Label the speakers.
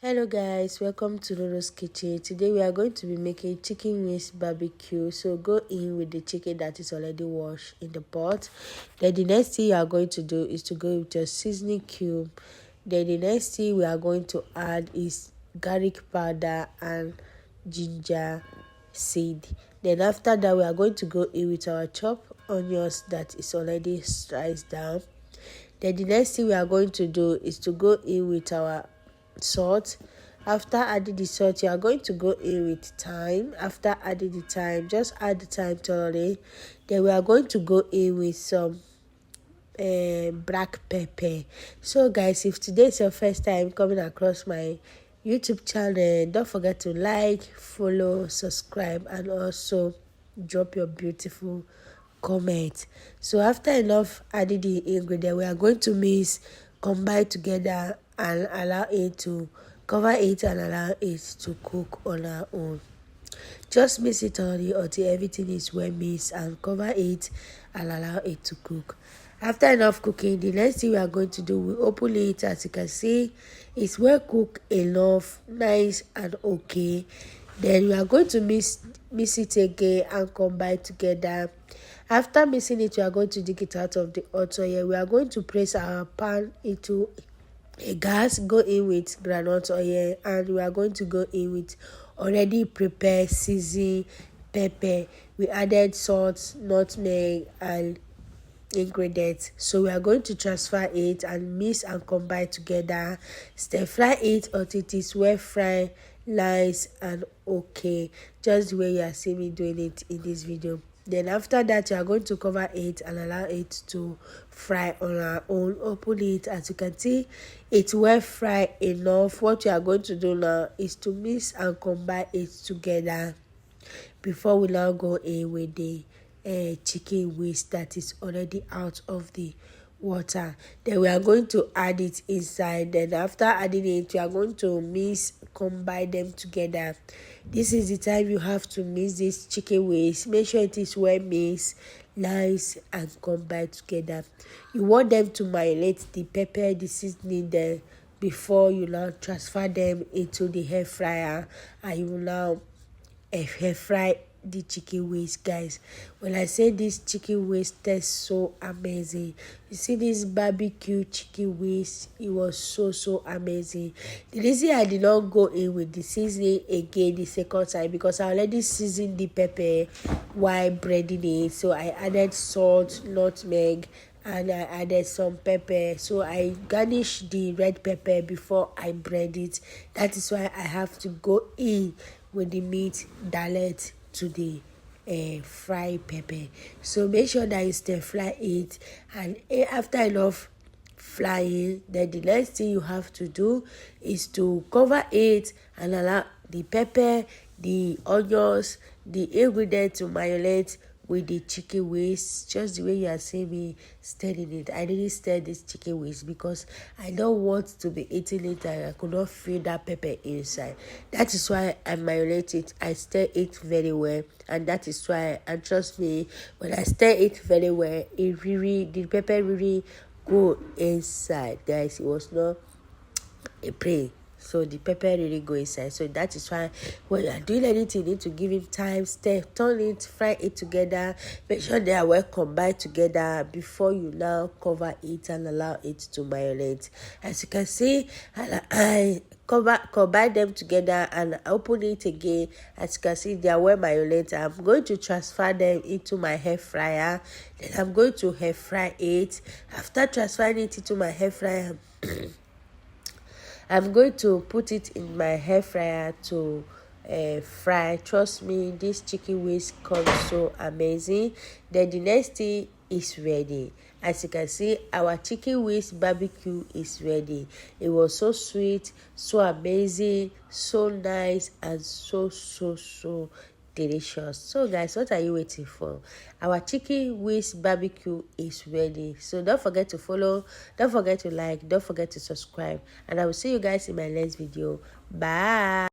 Speaker 1: Hello guys, welcome to Lolo's Kitchen. Today we are going to be making chicken wings barbecue. So go in with the chicken that is already washed in the pot. Then the next thing you are going to do is to go with your seasoning cube. Then the next thing we are going to add is garlic powder and ginger seed. Then after that we are going to go in with our chopped onions that is already sliced down. Then the next thing we are going to do is to go in with our salt. After adding the salt, you are going to go in with thyme. After adding the thyme, just add the thyme thoroughly. Then we are going to go in with some black pepper. So guys, if today is your first time coming across my YouTube channel, don't forget to like, follow, subscribe, and also drop your beautiful comment. So after enough adding the ingredient, we are going to mix, combine together, and allow it to cover it and allow it to cook on our own. Just mix it thoroughly until everything is well mixed and cover it and allow it to cook. After enough cooking, the next thing we are going to do, we open it. As you can see, it's well cooked enough, nice and okay. Then we are going to mix it again and combine together. After mixing it, we are going to dig it out of the hot oil. We are going to place our pan into a gas, go in with groundnut oil, and we are going to go in with already prepared seasoned pepper. We added salt, nutmeg, and ingredients. So we are going to transfer it and mix and combine together. Stir fry it until it is well fried, nice and okay, just the way you are seeing me doing it in this video. Then after that, you are going to cover it and allow it to fry on our own. Open it. As you can see, it's well fried enough. What you are going to do now is to mix and combine it together before we now go in with the chicken wings that is already out of the water. Then we are going to add it inside. Then after adding it, we are going to mix, combine them together. This is the time you have to mix this chicken wings. Make sure it is well mixed, nice and combined together. You want them to marinate the pepper, the seasoning there before you now transfer them into the air fryer, and you will now air fry the chicken wings. Guys, when I say this chicken wings tastes so amazing, you see this barbecue chicken wings, it was so amazing. The reason I did not go in with the seasoning again the second time, because I already seasoned the pepper while breading it. So I added salt, nutmeg, and I added some pepper. So I garnished the red pepper before I bread it. That is why I have to go in with the meat direct to the fried pepper. So make sure that you stir fry it, and after enough frying, then the next thing you have to do is to cover it and allow the pepper, the onions, the ingredients to marinate with the chicken wings, just the way you are seeing me stirring it. I didn't stir this chicken wings because I don't want to be eating it and I could not feel that pepper inside. That is why I marinate it. I stir it very well, and that is why, and trust me, when I stir it very well, the pepper really go inside. Guys, it was not a play. So the pepper really go inside. So that is why when you are doing anything, you need to give it time, stir, turn it, fry it together. Make sure they are well combined together before you now cover it and allow it to marinate. As you can see, I combine them together and open it again. As you can see, they are well marinated. I'm going to transfer them into my air fryer. Then I'm going to air fry it. After transferring it into my air fryer, I'm going to put it in my air fryer to fry. Trust me, this chicken wings come so amazing. Then the next thing is ready. As you can see, our chicken wings barbecue is ready. It was so sweet, so amazing, so nice, and so delicious. So guys, what are you waiting for? Our chicken wings barbecue is ready. So don't forget to follow, don't forget to like, don't forget to subscribe, and I will see you guys in my next video. Bye.